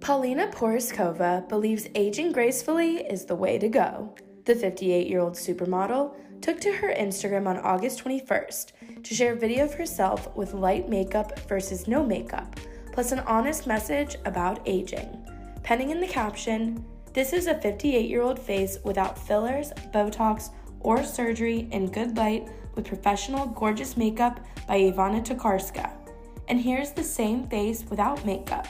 Paulina Porizkova believes aging gracefully is the way to go. The 58-year-old supermodel took to her Instagram on August 21st to share a video of herself with light makeup versus no makeup, plus an honest message about aging. Penning in the caption, "This is a 58-year-old face without fillers, Botox, or surgery in good light with professional gorgeous makeup by Ivana Tokarska. And here's the same face without makeup.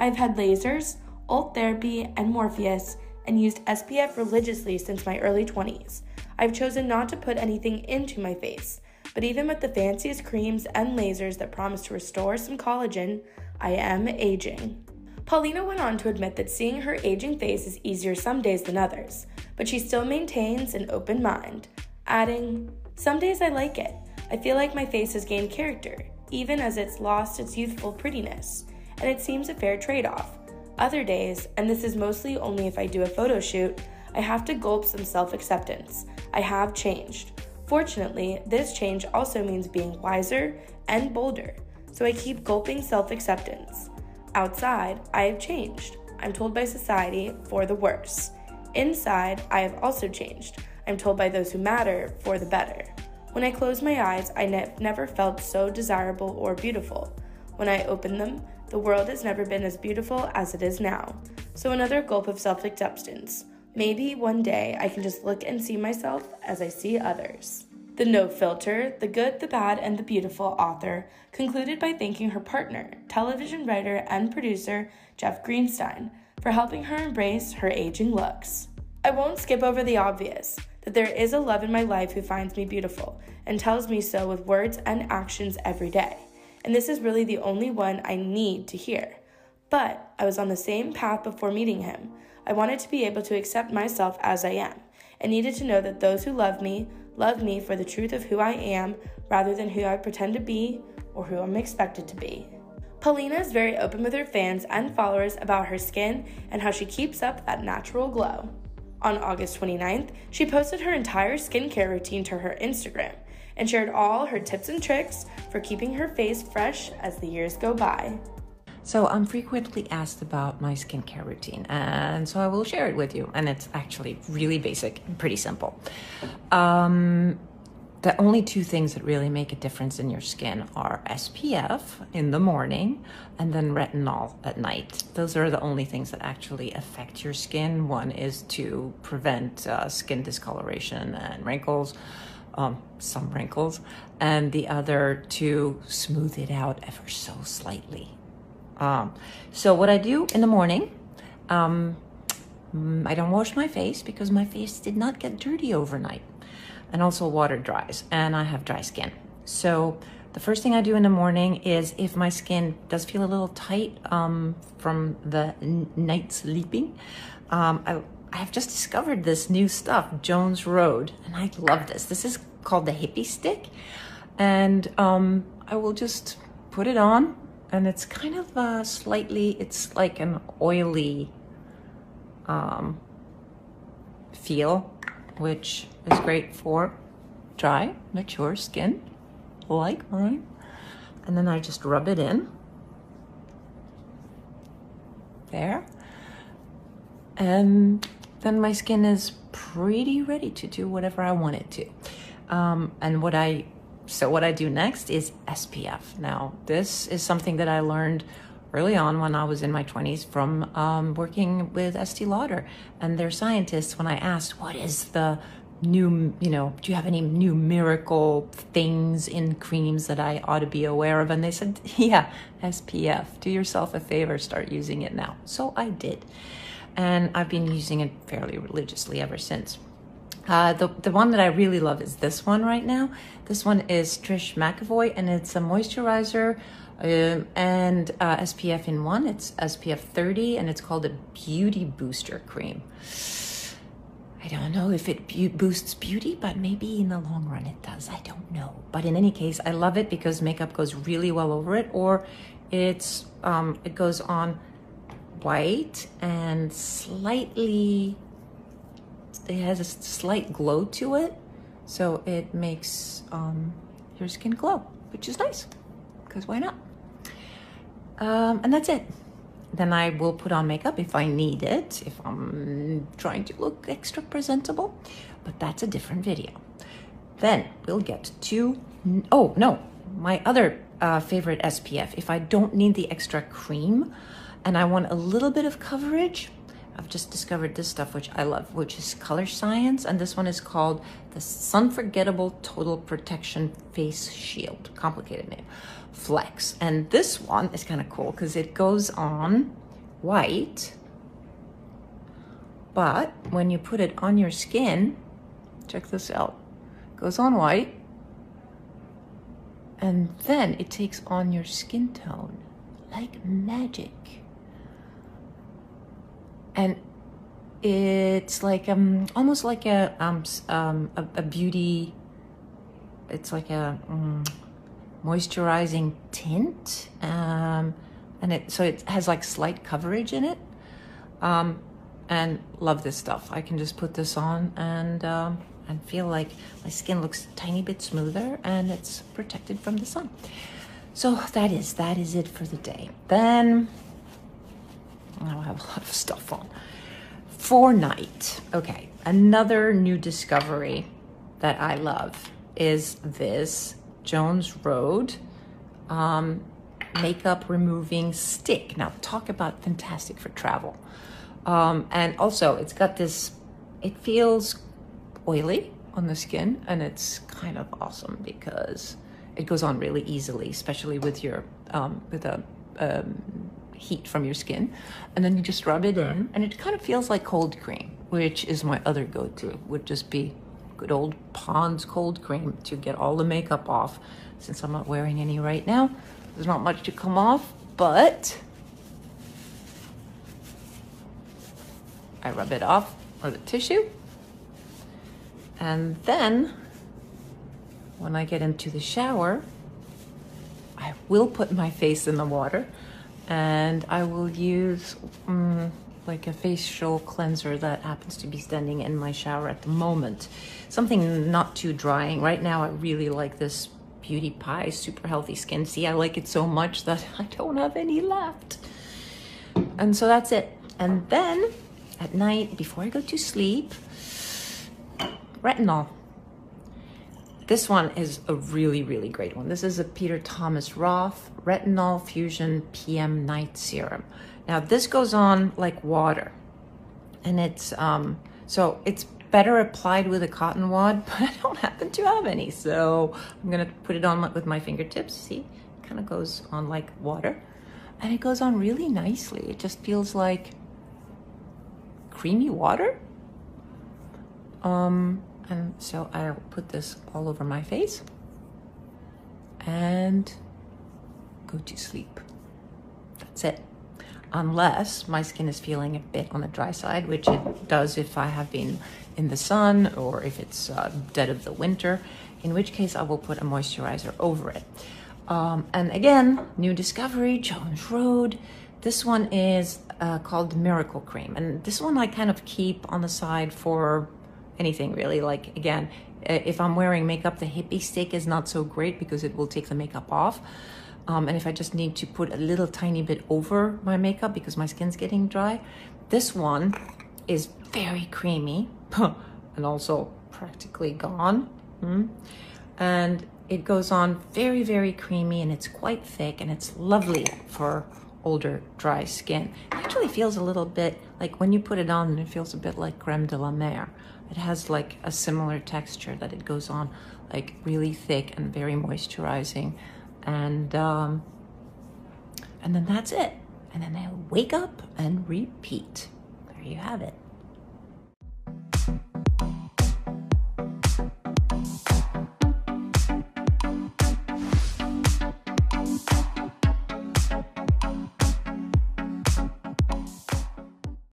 I've had lasers, old therapy, and Morpheus, and used SPF religiously since my early 20s. I've chosen not to put anything into my face, but even with the fanciest creams and lasers that promise to restore some collagen, I am aging." Paulina went on to admit that seeing her aging face is easier some days than others, but she still maintains an open mind, adding, "Some days I like it. I feel like my face has gained character, even as it's lost its youthful prettiness, and it seems a fair trade-off. Other days, and this is mostly only if I do a photo shoot, I have to gulp some self-acceptance. I have changed. Fortunately, this change also means being wiser and bolder, so I keep gulping self-acceptance. Outside, I have changed. I'm told by society for the worse. Inside, I have also changed. I'm told by those who matter for the better. When I close my eyes, I never felt so desirable or beautiful. When I open them, the world has never been as beautiful as it is now. So another gulp of self-acceptance. Maybe one day I can just look and see myself as I see others." The No Filter, The Good, the Bad, and the Beautiful author concluded by thanking her partner, television writer and producer Jeff Greenstein, for helping her embrace her aging looks. "I won't skip over the obvious, that there is a love in my life who finds me beautiful and tells me so with words and actions every day. And this is really the only one I need to hear. But I was on the same path before meeting him. I wanted to be able to accept myself as I am, and needed to know that those who love me for the truth of who I am rather than who I pretend to be or who I'm expected to be." Paulina is very open with her fans and followers about her skin and how she keeps up that natural glow. On August 29th, she posted her entire skincare routine to her Instagram and shared all her tips and tricks for keeping her face fresh as the years go by. So I'm frequently asked about my skincare routine, and so I will share it with you. And it's actually really basic and pretty simple. The only two things that really make a difference in your skin are SPF in the morning and then retinol at night. Those are the only things that actually affect your skin. One is to prevent skin discoloration and wrinkles, some wrinkles, and the other to smooth it out ever so slightly. So what I do in the morning, I don't wash my face because my face did not get dirty overnight. And also water dries, and I have dry skin. So the first thing I do in the morning is, if my skin does feel a little tight from the night sleeping, I have just discovered this new stuff, Jones Road, and I love this. This is called the Hippie Stick, and I will just put it on, and it's kind of it's like an oily feel, which is great for dry, mature skin like mine. And then I just rub it in there, and then my skin is pretty ready to do whatever I want it to. And what I do next is SPF. Now, this is something that I learned early on when I was in my 20s from working with Estee Lauder and their scientists. When I asked, what is the new, do you have any new miracle things in creams that I ought to be aware of? And they said, yeah, SPF. Do yourself a favor, start using it now. So I did. And I've been using it fairly religiously ever since. The one that I really love is this one right now. This one is Trish McAvoy, and it's a moisturizer and SPF in one. It's SPF 30, and it's called a Beauty Booster Cream. I don't know if it boosts beauty, but maybe in the long run it does. I don't know. But in any case, I love it because makeup goes really well over it, or it goes on white and slightly, it has a slight glow to it. So it makes your skin glow, which is nice, because why not? And that's it. then I will put on makeup if I need it, if I'm trying to look extra presentable, but that's a different video. Then we'll get to, oh no, my other favorite SPF. If I don't need the extra cream and I want a little bit of coverage, I've just discovered this stuff, which I love, which is Color Science. And this one is called the Sunforgettable Total Protection Face Shield. Complicated name. Flex. And this one is kind of cool because it goes on white. But when you put it on your skin, check this out. It goes on white. And then it takes on your skin tone like magic. And it's like almost like a beauty. It's like a moisturizing tint, and so it has like slight coverage in it. And love this stuff. I can just put this on and feel like my skin looks a tiny bit smoother and it's protected from the sun. So that is it for the day. Then I'll have a lot of stuff on. For night, okay, another new discovery that I love is this Jones Road makeup removing stick. Now talk about fantastic for travel. And also it's got this, it feels oily on the skin, and it's kind of awesome because it goes on really easily, especially with your heat from your skin, and then you just rub it in and it kind of feels like cold cream, which is my other go-to. Would just be good old Pond's cold cream to get all the makeup off. Since I'm not wearing any right now, there's not much to come off, but I rub it off with a tissue, and then when I get into the shower, I will put my face in the water. And I will use like a facial cleanser that happens to be standing in my shower at the moment. Something not too drying. Right now I really like this Beauty Pie Super Healthy Skin. See, I like it so much that I don't have any left. And so that's it. And then at night, before I go to sleep, retinol. This one is a really, really great one. This is a Peter Thomas Roth Retinol Fusion PM Night Serum. Now this goes on like water, and it's so it's better applied with a cotton wad, but I don't happen to have any, so I'm gonna put it on with my fingertips. See, it kind of goes on like water, and it goes on really nicely. It just feels like creamy water. And so I'll put this all over my face and go to sleep. That's it. Unless my skin is feeling a bit on the dry side, which it does if I have been in the sun or if it's dead of the winter, in which case I will put a moisturizer over it. And again, new discovery, Jones Road. This one is called Miracle Cream. And this one I kind of keep on the side for anything really. Like, again, if I'm wearing makeup, the hippie stick is not so great because it will take the makeup off. And if I just need to put a little tiny bit over my makeup because my skin's getting dry, this one is very creamy and also practically gone. And it goes on very, very creamy, and it's quite thick, and it's lovely for older dry skin. It actually feels a little bit like when you put it on, it feels a bit like creme de la mer. It has like a similar texture, that it goes on like really thick and very moisturizing. And then that's it. And then I wake up and repeat. There you have it.